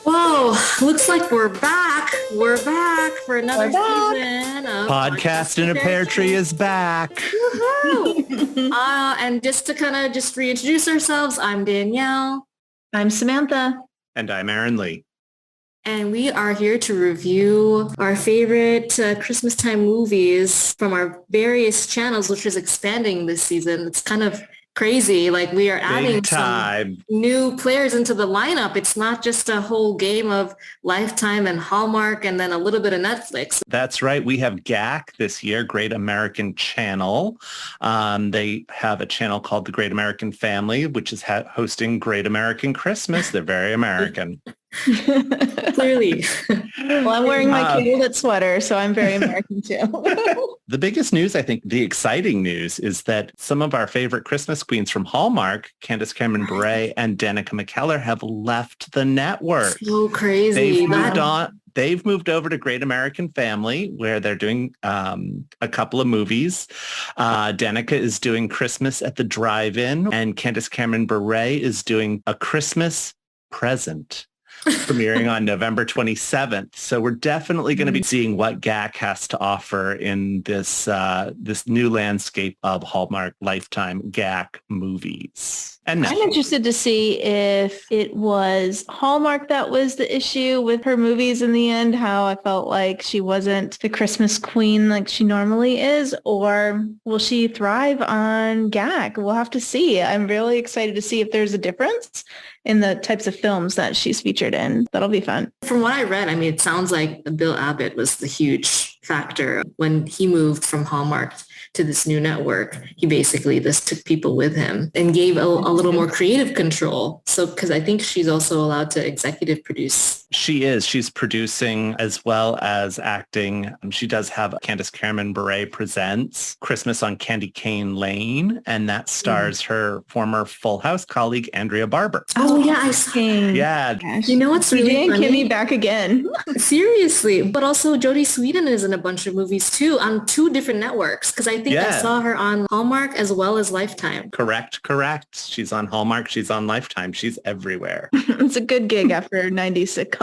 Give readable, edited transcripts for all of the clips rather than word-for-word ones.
Whoa, looks like we're back. We're back for another We're back. season of Podcast in a Pear Tree is back. Woohoo! And just to kind of just reintroduce ourselves, I'm Danielle. I'm Samantha. And I'm Aaron Lee. And we are here to review our favorite Christmas time movies from our various channels, which is expanding this season. It's kind of crazy. Like we are adding some new players into the lineup. It's not just a whole game of Lifetime and Hallmark and then a little bit of Netflix. That's right. We have GAC this year, Great American Channel. They have a channel called The Great American Family, which is hosting Great American Christmas. They're very American. Clearly. Well, I'm wearing my candlelit sweater, so I'm very American too. The biggest news, I think, the exciting news is that some of our favorite Christmas queens from Hallmark, Candace Cameron Bure and Danica McKellar, have left the network. So crazy. They've moved over to Great American Family, where they're doing a couple of movies. Danica is doing Christmas at the Drive-In, and Candace Cameron Bure is doing A Christmas Present, premiering on November 27th. So we're definitely going to be seeing what GAC has to offer in this this new landscape of Hallmark Lifetime GAC movies. And I'm interested to see if it was Hallmark that was the issue with her movies in the end, how I felt like she wasn't the Christmas queen like she normally is, or will she thrive on GAC? We'll have to see. I'm really excited to see if there's a difference in the types of films that she's featured in. That'll be fun. From what I read, I mean, it sounds like Bill Abbott was the huge factor when he moved from Hallmark to this new network. He basically just took people with him and gave a little more creative control. So, because I think she's also allowed to executive produce. She is. She's producing as well as acting. She does have Candace Cameron Bure Presents Christmas on Candy Cane Lane, and that stars her former Full House colleague, Andrea Barber. Oh, yeah, I saw. Yeah. Gosh. You know what's really funny? Kimmy back again. Seriously. But also Jodie Sweetin is in a bunch of movies too on two different networks, because I think I saw her on Hallmark as well as Lifetime. Correct. She's on Hallmark. She's on Lifetime. She's everywhere. It's a good gig after 90s sitcoms.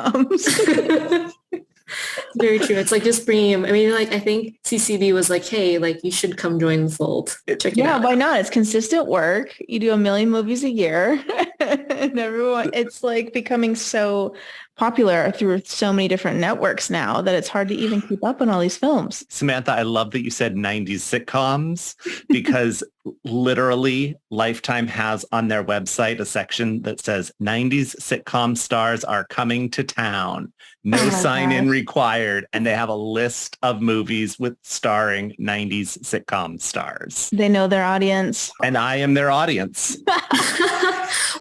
Very true. It's like just bringing him. I mean, like, I think CCB was like, hey, like, you should come join the fold. Check it out. Why not? It's consistent work. You do 1 million movies a year. And everyone, it's like becoming so popular through so many different networks now that it's hard to even keep up on all these films. Samantha, I love that you said 90s sitcoms, because literally Lifetime has on their website a section that says 90s sitcom stars are coming to town. No sign-in required. And they have a list of movies with starring 90s sitcom stars. They know their audience. And I am their audience.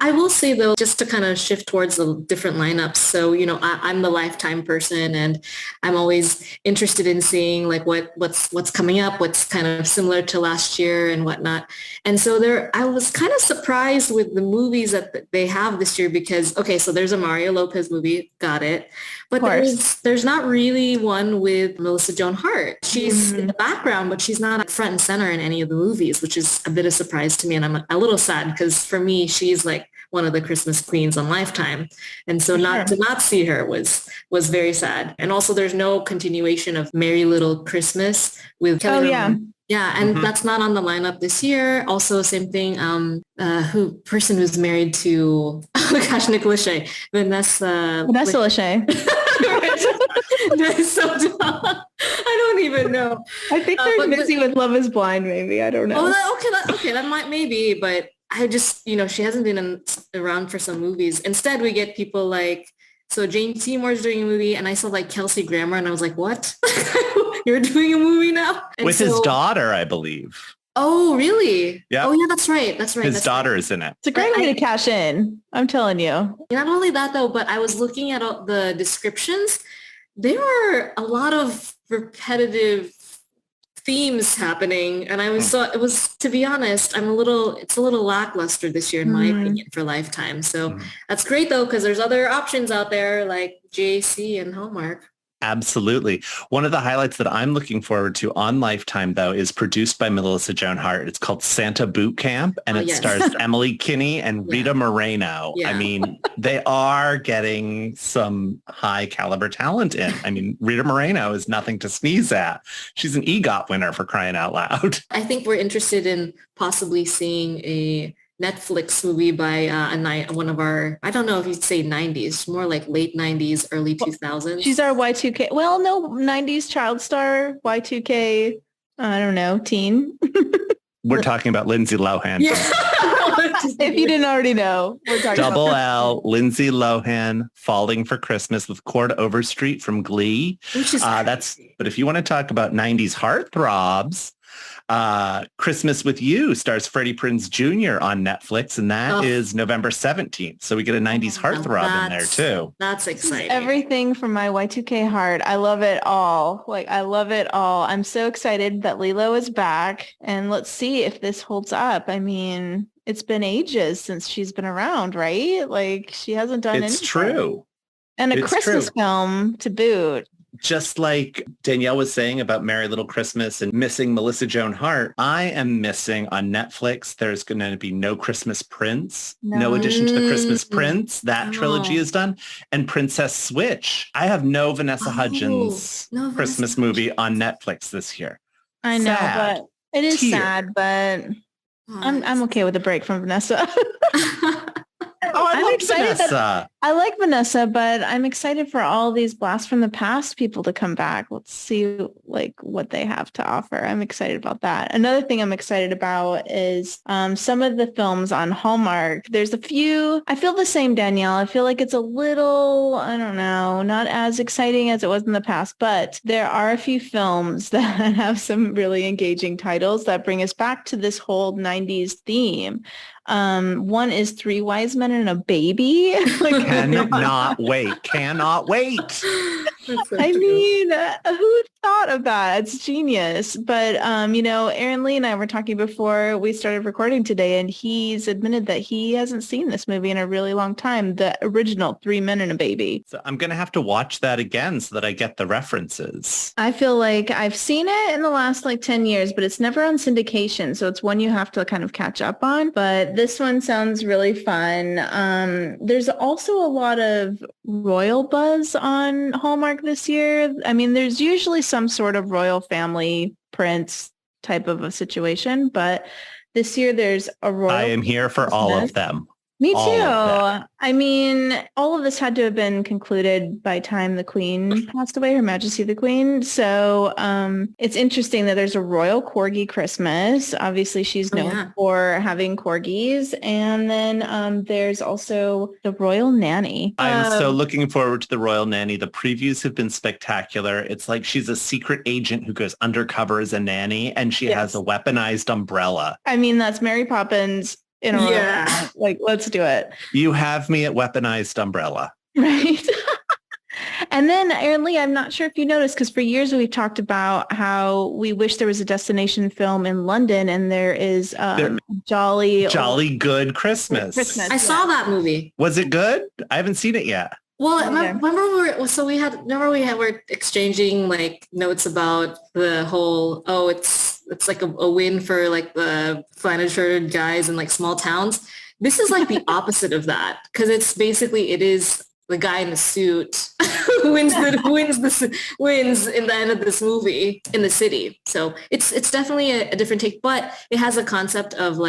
I will say, though, just to kind of shift towards the different lineups. So, you know, I'm the Lifetime person, and I'm always interested in seeing like what's coming up, what's kind of similar to last year and whatnot. And so I was kind of surprised with the movies that they have this year, because, okay, so there's a Mario Lopez movie. Got it. But there's not really one with Melissa Joan Hart. She's in the background, but she's not front and center in any of the movies, which is a bit of a surprise to me. And I'm a little sad, because for me, she's like one of the Christmas queens on Lifetime. And so to not see her was very sad. And also there's no continuation of Merry Little Christmas with Kelly Rowland. Yeah, and that's not on the lineup this year. Also, same thing, person who's married to, oh my gosh, Nick Lachey. Vanessa Lachey. That's so dumb. I don't even know. I think they're busy with Love is Blind, maybe. I don't know. Okay, that might maybe, but I just, you know, she hasn't been around for some movies. Instead, we get people like, so Jane Seymour's doing a movie, and I saw like Kelsey Grammer, and I was like, what? You're doing a movie now? And with his daughter, I believe. Oh, really? Yeah. Oh, yeah, that's right. His daughter is in it. It's a great way to cash in. I'm telling you. Not only that, though, but I was looking at all the descriptions. There were a lot of repetitive themes happening, and it was, to be honest, it's a little lackluster this year in my opinion for Lifetime. So that's great though, because there's other options out there like GAC and Hallmark. Absolutely. One of the highlights that I'm looking forward to on Lifetime, though, is produced by Melissa Joan Hart. It's called Santa Boot Camp, and it Yes. stars Emily Kinney and Yeah. Rita Moreno. Yeah. I mean, they are getting some high caliber talent in. I mean, Rita Moreno is nothing to sneeze at. She's an EGOT winner, for crying out loud. I think we're interested in possibly seeing a Netflix movie by one of our, I don't know if you'd say 90s, more like late 90s, early 2000s. She's our Y2K. Well, no, 90s child star, Y2K, I don't know, teen. We're talking about Lindsay Lohan. Yeah. If you didn't already know, we're talking Double about L, Lindsay Lohan, Falling for Christmas with Cord Overstreet from Glee. Which is But if you want to talk about 90s heartthrobs, Christmas with You stars Freddie Prinze Jr. on Netflix, and that is November 17th. So we get a 90s heartthrob in there too. That's exciting. Everything from my Y2K heart. I love it all. Like, I love it all. I'm so excited that Lilo is back, and let's see if this holds up. I mean, it's been ages since she's been around, right? Like, she hasn't done anything. It's true. And a It's Christmas true. film to boot. Just like Danielle was saying about Merry Little Christmas and missing Melissa Joan Hart, I am missing on Netflix. There's going to be no Christmas Prince, no addition to the Christmas Prince. That trilogy is done. And Princess Switch. I have no Vanessa Hudgens Christmas movie on Netflix this year. I know, Sad. but it is sad, but I'm okay with a break from Vanessa. Oh, I I'm like excited Vanessa. I like Vanessa, but I'm excited for all these Blast from the Past people to come back. Let's see like what they have to offer. I'm excited about that. Another thing I'm excited about is some of the films on Hallmark. There's a few, I feel the same, Danielle. I feel like it's a little, I don't know, not as exciting as it was in the past, but there are a few films that have some really engaging titles that bring us back to this whole 90s theme. One is Three Wise Men and a Baby. Cannot wait. I mean, who thought of that? It's genius. But, Aaron Lee and I were talking before we started recording today, and he's admitted that he hasn't seen this movie in a really long time, the original Three Men and a Baby. So I'm going to have to watch that again so that I get the references. I feel like I've seen it in the last 10 years, but it's never on syndication. So it's one you have to kind of catch up on. But this one sounds really fun. There's also a lot of royal buzz on Hallmark this year. I mean, there's usually some sort of royal family prince type of a situation, but this year there's a royal. I am here for all of them. Me too. I mean, all of this had to have been concluded by time the Queen passed away, Her Majesty the Queen. So it's interesting that there's a royal corgi Christmas. Obviously, she's known for having corgis. And then there's also the royal nanny. I'm so looking forward to the royal nanny. The previews have been spectacular. It's like she's a secret agent who goes undercover as a nanny, and she has a weaponized umbrella. I mean, that's Mary Poppins. Let's do it. You have me at weaponized umbrella. Right. And then, Aaron Lee, I'm not sure if you noticed, because for years we've talked about how we wish there was a destination film in London, and there is Jolly Good Christmas. I saw that movie. Was it good? I haven't seen it yet. Well, remember we were exchanging notes about the whole, it's like a win for the flannel-shirted guys in small towns. This is the opposite of that, because it is the guy in the suit who wins in the end of this movie in the city. So it's definitely a different take, but it has a concept of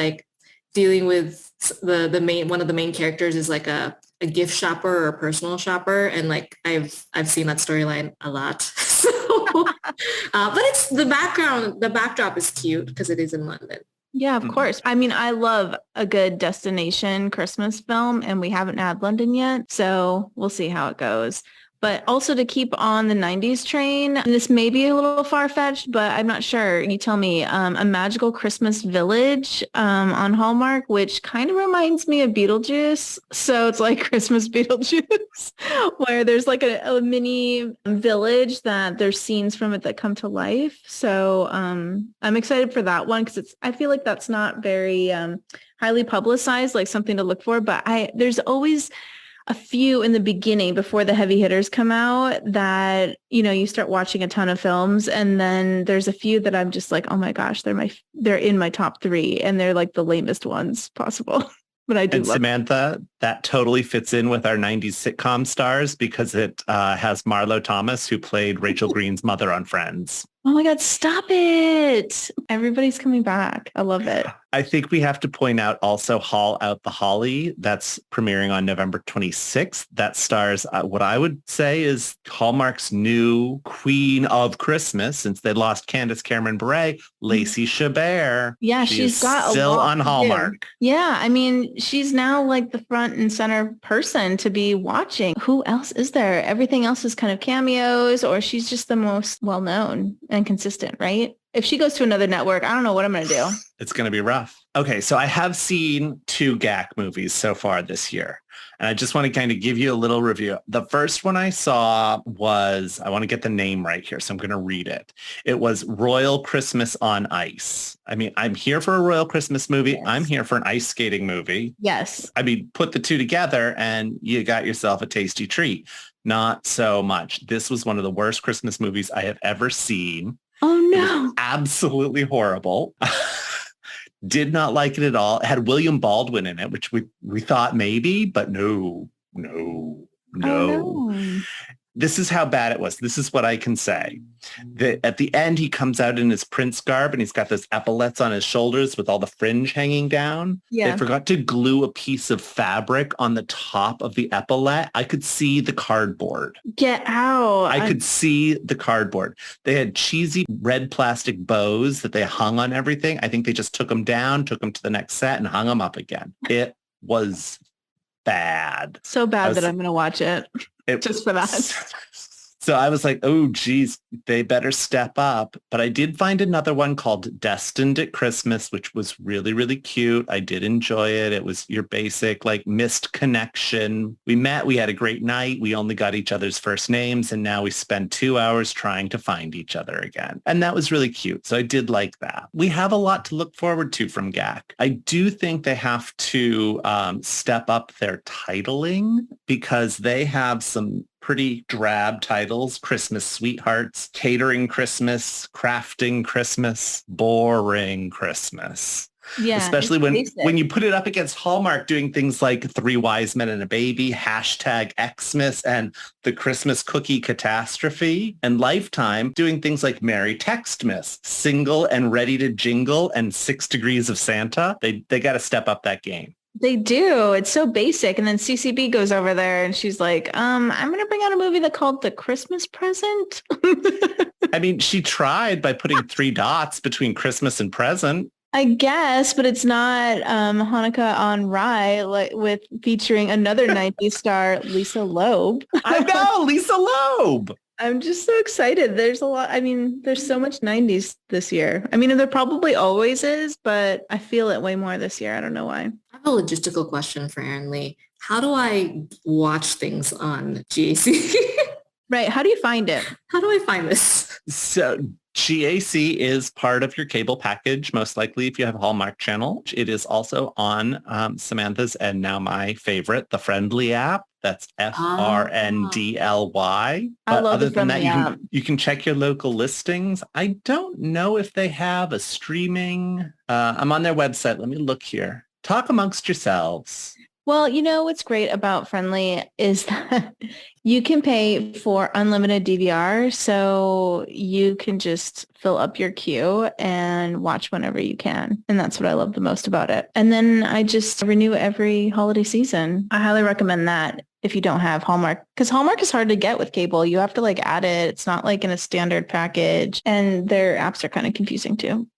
dealing with one of the main characters is a gift shopper or a personal shopper, and I've seen that storyline a lot. So, but it's the backdrop is cute because it is in London. Yeah, of course. I mean, I love a good destination Christmas film, and we haven't had London yet, so we'll see how it goes. But also to keep on the 90s train, and this may be a little far-fetched, but I'm not sure. You tell me. A Magical Christmas Village on Hallmark, which kind of reminds me of Beetlejuice. So it's like Christmas Beetlejuice, where there's a mini village that there's scenes from it that come to life. So I'm excited for that one because I feel like that's not very highly publicized, something to look for. But there's always a few in the beginning before the heavy hitters come out that, you start watching a ton of films, and then there's a few that I'm just like, oh my gosh, they're in my top 3, and they're like the lamest ones possible. But I do And love Samantha, that totally fits in with our 90s sitcom stars because it has Marlo Thomas, who played Rachel Green's mother on Friends. Oh my God, stop it. Everybody's coming back. I love it. I think we have to point out also Haul Out the Holly. That's premiering on November 26th. That stars what I would say is Hallmark's new queen of Christmas, since they lost Candace Cameron Bure, Lacey Chabert. Yeah, She she's is got still a lot on to do. Hallmark. Yeah, I mean, she's now like the front and center person to be watching. Who else is there? Everything else is kind of cameos, or she's just the most well-known and consistent, right? If she goes to another network, I don't know what I'm going to do. It's going to be rough. Okay, so I have seen 2 GAC movies so far this year, and I just want to kind of give you a little review. The first one I saw was, I want to get the name right here, so I'm going to read it. It was Royal Christmas on Ice. I mean, I'm here for a Royal Christmas movie. Yes. I'm here for an ice skating movie. Yes. I mean, put the 2 together and you got yourself a tasty treat. Not so much. This was one of the worst Christmas movies I have ever seen. Oh no. Absolutely horrible. Did not like it at all. It had William Baldwin in it, which we thought maybe, but no. Oh, no. This is how bad it was. This is what I can say. At the end, he comes out in his prince garb and he's got those epaulets on his shoulders with all the fringe hanging down. Yeah. They forgot to glue a piece of fabric on the top of the epaulette. I could see the cardboard. Get out. I could see the cardboard. They had cheesy red plastic bows that they hung on everything. I think they just took them down, took them to the next set and hung them up again. It was bad. So bad that I'm going to watch it. Just for that. So I was like, oh, geez, they better step up. But I did find another one called Destined at Christmas, which was really, really cute. I did enjoy it. It was your basic, like, missed connection. We met. We had a great night. We only got each other's first names. And now we spend 2 hours trying to find each other again. And that was really cute. So I did like that. We have a lot to look forward to from GAC. I do think they have to step up their titling because they have some pretty drab titles: Christmas Sweethearts, Catering Christmas, Crafting Christmas, Boring Christmas. Yeah, especially when you put it up against Hallmark doing things like Three Wise Men and a Baby, hashtag Xmas, and The Christmas Cookie Catastrophe, and Lifetime doing things like Merry Textmas, Single and Ready to Jingle, and 6 Degrees of Santa. They got to step up that game. They do. It's so basic. And then CCB goes over there and she's like, I'm going to bring out a movie that called The Christmas Present. I mean, she tried by putting 3 dots between Christmas and present. I guess, but it's not Hanukkah on Rye, like with featuring another 90s star, Lisa Loeb. I know, Lisa Loeb. I'm just so excited. There's a lot. I mean, there's so much 90s this year. I mean, there probably always is, but I feel it way more this year. I don't know why. I have a logistical question for Erin Lee. How do I watch things on GAC? Right. How do you find it? How do I find this? So GAC is part of your cable package, most likely if you have a Hallmark channel. It is also on Samantha's and now my favorite, the Friendly app. That's FRNDLY. I love other the than that, Friendly app. you can check your local listings. I don't know if they have a streaming. I'm on their website. Let me look here. Talk amongst yourselves. Well, you know what's great about Friendly is that you can pay for unlimited DVR, so you can just fill up your queue and watch whenever you can. And that's what I love the most about it. And then I just renew every holiday season. I highly recommend that if you don't have Hallmark, because Hallmark is hard to get with cable. You have to like add it. It's not like in a standard package, and their apps are kind of confusing too.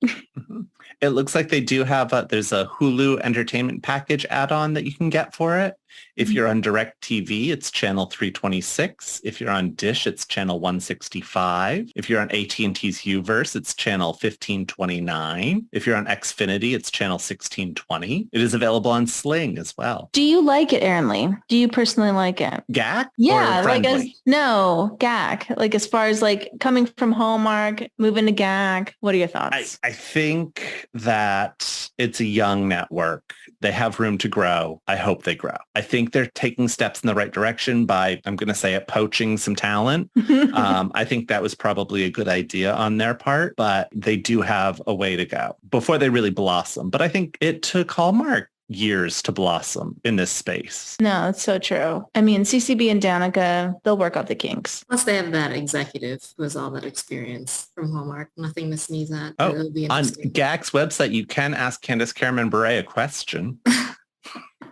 It looks like they do have there's a Hulu entertainment package add-on that you can get for it. If you're on DirecTV, it's channel 326. If you're on Dish, it's channel 165. If you're on AT&T's Uverse, it's channel 1529. If you're on Xfinity, it's channel 1620. It is available on Sling as well. Do you like it, Erin Lee? Do you personally like it? GAC? Yeah, or like Friendly? no, GAC. Like as far as like coming from Hallmark, moving to GAC, what are your thoughts? I think that it's a young network. They have room to grow. I hope they grow. I think they're taking steps in the right direction by, I'm going to say it, poaching some talent. I think that was probably a good idea on their part, but they do have a way to go before they really blossom. But I think it took Hallmark years to blossom in this space. No, it's so true. I mean, CCB and Danica, they'll work out the kinks. Plus they have that executive who has all that experience from Hallmark. Nothing to sneeze at. Oh, It'll be on interesting. GAC's website, you can ask Candace Cameron Bure a question.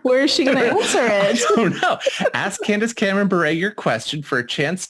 Where is she going to answer it? Oh no! Ask Candace Cameron Bure your question for a chance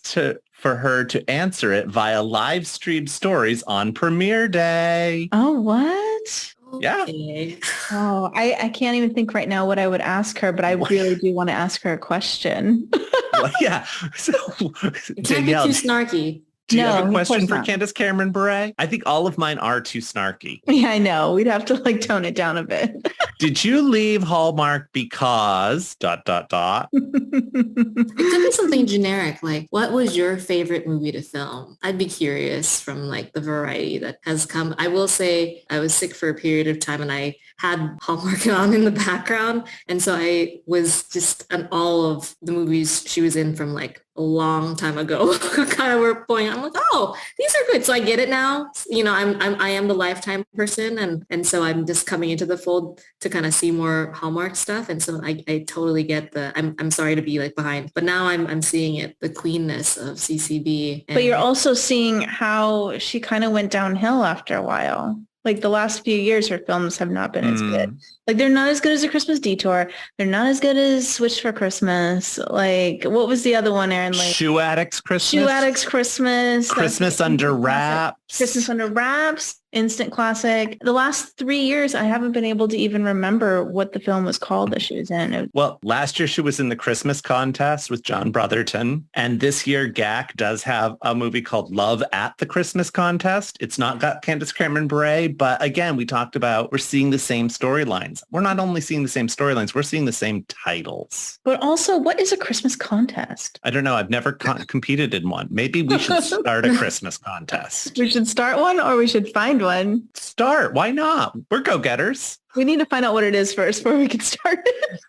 for her to answer it via live stream stories on premiere day. Oh, what? Yeah. Okay. Oh, I can't even think right now what I would ask her, but I really do want to ask her a question. Well, yeah. So, It can't be Danielle, too snarky. do you have No, a of question course for not. Candace Cameron Bure? I think all of mine are too snarky. Yeah, I know. We'd have to like tone it down a bit. Did you leave Hallmark because ... It could be something generic, like what was your favorite movie to film? I'd be curious from like the variety that has come. I will say I was sick for a period of time and I had Hallmark on in the background. And so I was just on all of the movies she was in from like a long time ago kind of were pulling. I'm like, oh, these are good. So I get it now. You know, I am the Lifetime person. And so I'm just coming into the fold to kind of see more Hallmark stuff. And so I totally get I'm sorry to be like behind, but now I'm seeing it, the queenness of CCB. But you're also seeing how she kind of went downhill after a while. Like the last few years, her films have not been as good. Like they're not as good as A Christmas Detour. They're not as good as Switch for Christmas. Like what was the other one, Aaron? Like Shoe Addicts Christmas. Shoe Addicts Christmas. Christmas Under Wraps. Christmas Under Wraps. Instant classic. The last 3 years, I haven't been able to even remember what the film was called that she was in. Well, last year she was in the Christmas contest with John Brotherton. And this year GAC does have a movie called Love at the Christmas Contest. It's not got Candace Cameron Bure, but again, we talked about we're seeing the same storylines. We're not only seeing the same storylines, we're seeing the same titles. But also, what is a Christmas contest? I don't know. I've never competed in one. Maybe we should start a Christmas contest. We should start one or we should find one. Start. Why not? We're go-getters. We need to find out what it is first before we can start it.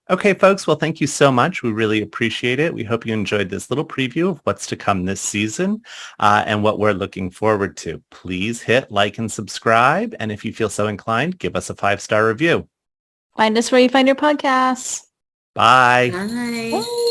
Okay, folks. Well, thank you so much. We really appreciate it. We hope you enjoyed this little preview of what's to come this season and what we're looking forward to. Please hit like and subscribe. And if you feel so inclined, give us a 5-star review. Find us where you find your podcasts. Bye. Bye. Bye.